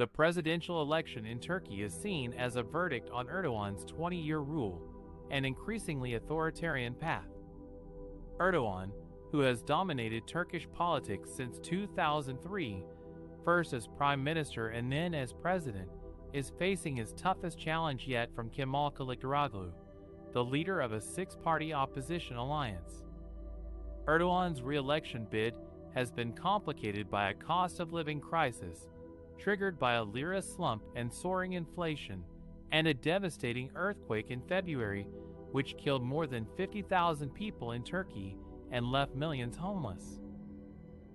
The presidential election in Turkey is seen as a verdict on Erdogan's 20-year rule and increasingly authoritarian path. Erdogan, who has dominated Turkish politics since 2003, first as prime minister and then as president, is facing his toughest challenge yet from Kemal Kilicdaroglu, the leader of a six-party opposition alliance. Erdogan's re-election bid has been complicated by a cost-of-living crisis, triggered by a lira slump and soaring inflation, and a devastating earthquake in February, which killed more than 50,000 people in Turkey and left millions homeless.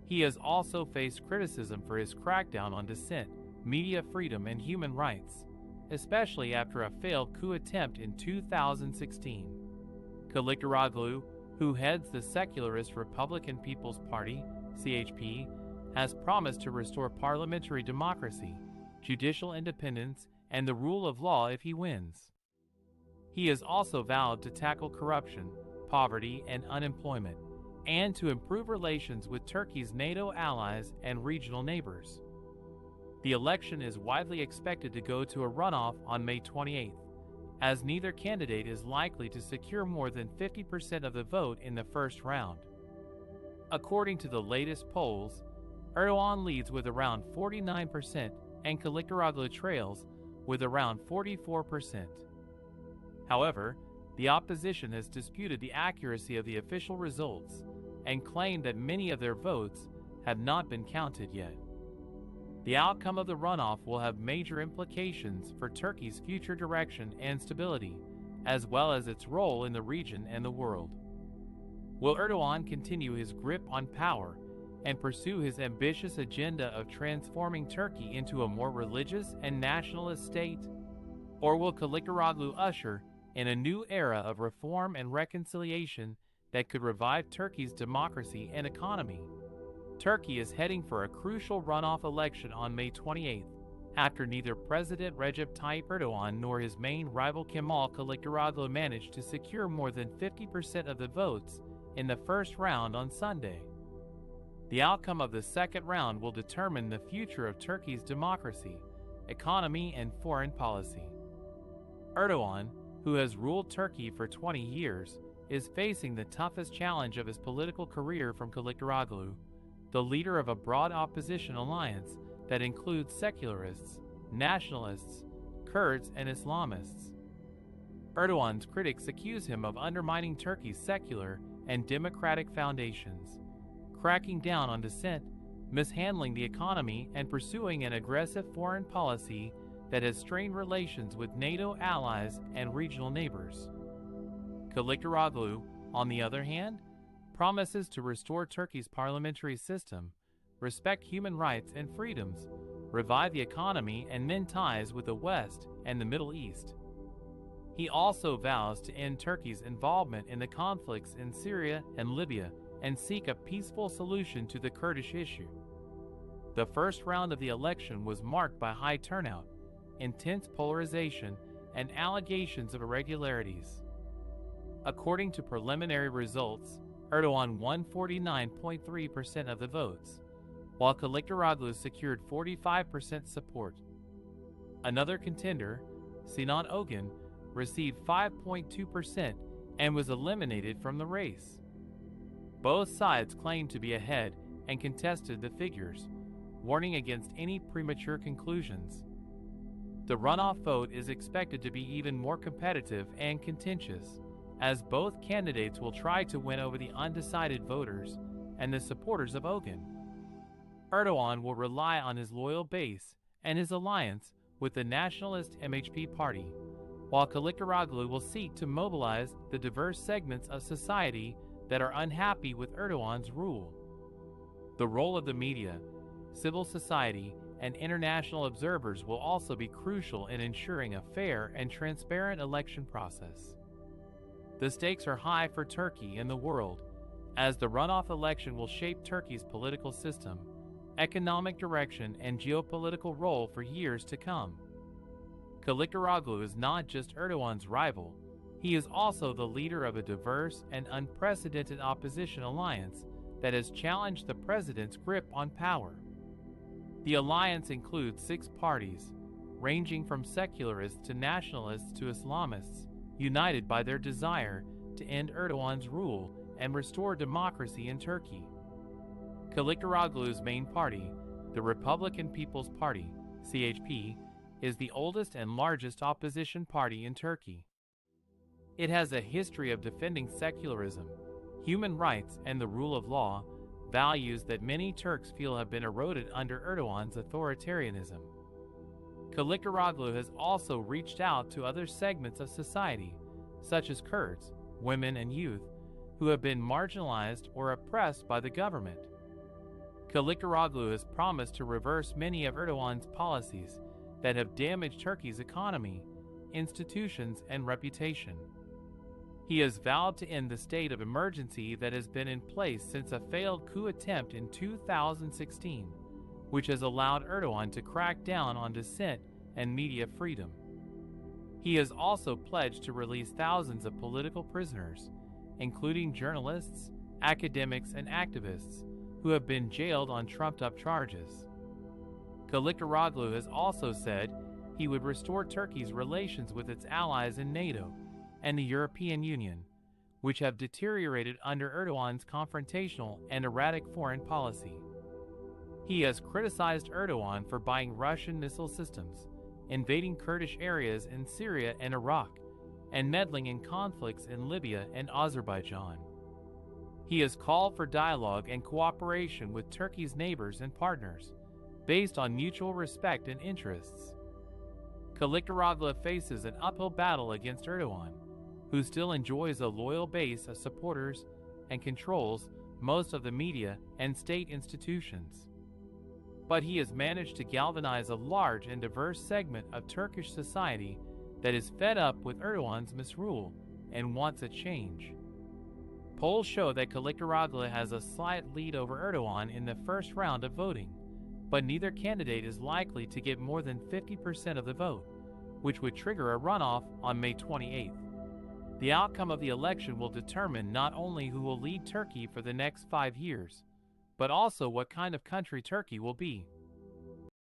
He has also faced criticism for his crackdown on dissent, media freedom, and human rights, especially after a failed coup attempt in 2016. Kilicdaroglu, who heads the secularist Republican People's Party, CHP, has promised to restore parliamentary democracy, judicial independence, and the rule of law if he wins. He has also vowed to tackle corruption, poverty, and unemployment, and to improve relations with Turkey's NATO allies and regional neighbors. The election is widely expected to go to a runoff on May 28, as neither candidate is likely to secure more than 50% of the vote in the first round. According to the latest polls, Erdogan leads with around 49% and Kilicdaroglu trails with around 44%. However, the opposition has disputed the accuracy of the official results and claimed that many of their votes have not been counted yet. The outcome of the runoff will have major implications for Turkey's future direction and stability, as well as its role in the region and the world. Will Erdogan continue his grip on power and pursue his ambitious agenda of transforming Turkey into a more religious and nationalist state? Or will Kilicdaroglu usher in a new era of reform and reconciliation that could revive Turkey's democracy and economy? Turkey is heading for a crucial runoff election on May 28, after neither President Recep Tayyip Erdoğan nor his main rival Kemal Kilicdaroglu managed to secure more than 50% of the votes in the first round on Sunday. The outcome of the second round will determine the future of Turkey's democracy, economy, and foreign policy. Erdogan, who has ruled Turkey for 20 years, is facing the toughest challenge of his political career from Kilicdaroglu, the leader of a broad opposition alliance that includes secularists, nationalists, Kurds, and Islamists. Erdogan's critics accuse him of undermining Turkey's secular and democratic foundations, cracking down on dissent, mishandling the economy, and pursuing an aggressive foreign policy that has strained relations with NATO allies and regional neighbors. Kilicdaroglu, on the other hand, promises to restore Turkey's parliamentary system, respect human rights and freedoms, revive the economy, and mend ties with the West and the Middle East. He also vows to end Turkey's involvement in the conflicts in Syria and Libya and seek a peaceful solution to the Kurdish issue. The first round of the election was marked by high turnout, intense polarization, and allegations of irregularities. According to preliminary results, Erdogan won 49.3% of the votes, while Kilicdaroglu secured 45% support. Another contender, Sinan Ogun, received 5.2% and was eliminated from the race. Both sides claimed to be ahead and contested the figures, warning against any premature conclusions. The runoff vote is expected to be even more competitive and contentious, as both candidates will try to win over the undecided voters and the supporters of Ogun. Erdogan will rely on his loyal base and his alliance with the nationalist MHP party, while Kilicdaroglu will seek to mobilize the diverse segments of society that are unhappy with Erdogan's rule. The role of the media, civil society, and international observers will also be crucial in ensuring a fair and transparent election process. The stakes are high for Turkey and the world, as the runoff election will shape Turkey's political system, economic direction, and geopolitical role for years to come. Kilicdaroglu is not just Erdogan's rival, he is also the leader of a diverse and unprecedented opposition alliance that has challenged the president's grip on power. The alliance includes 6 parties, ranging from secularists to nationalists to Islamists, united by their desire to end Erdogan's rule and restore democracy in Turkey. Kilicdaroglu's main party, the Republican People's Party, CHP, is the oldest and largest opposition party in Turkey. It has a history of defending secularism, human rights, and the rule of law, values that many Turks feel have been eroded under Erdogan's authoritarianism. Kilicdaroglu has also reached out to other segments of society, such as Kurds, women, and youth, who have been marginalized or oppressed by the government. Kilicdaroglu has promised to reverse many of Erdogan's policies that have damaged Turkey's economy, institutions, and reputation. He has vowed to end the state of emergency that has been in place since a failed coup attempt in 2016, which has allowed Erdogan to crack down on dissent and media freedom. He has also pledged to release thousands of political prisoners, including journalists, academics, and activists who have been jailed on trumped-up charges. Kilicdaroglu has also said he would restore Turkey's relations with its allies in NATO and the European Union, which have deteriorated under Erdogan's confrontational and erratic foreign policy. He has criticized Erdogan for buying Russian missile systems, invading Kurdish areas in Syria and Iraq, and meddling in conflicts in Libya and Azerbaijan. He has called for dialogue and cooperation with Turkey's neighbors and partners, based on mutual respect and interests. Kilicdaroglu faces an uphill battle against Erdogan, who still enjoys a loyal base of supporters and controls most of the media and state institutions. But he has managed to galvanize a large and diverse segment of Turkish society that is fed up with Erdogan's misrule and wants a change. Polls show that Kilicdaroglu has a slight lead over Erdogan in the first round of voting, but neither candidate is likely to get more than 50% of the vote, which would trigger a runoff on May 28th. The outcome of the election will determine not only who will lead Turkey for the next 5 years, but also what kind of country Turkey will be.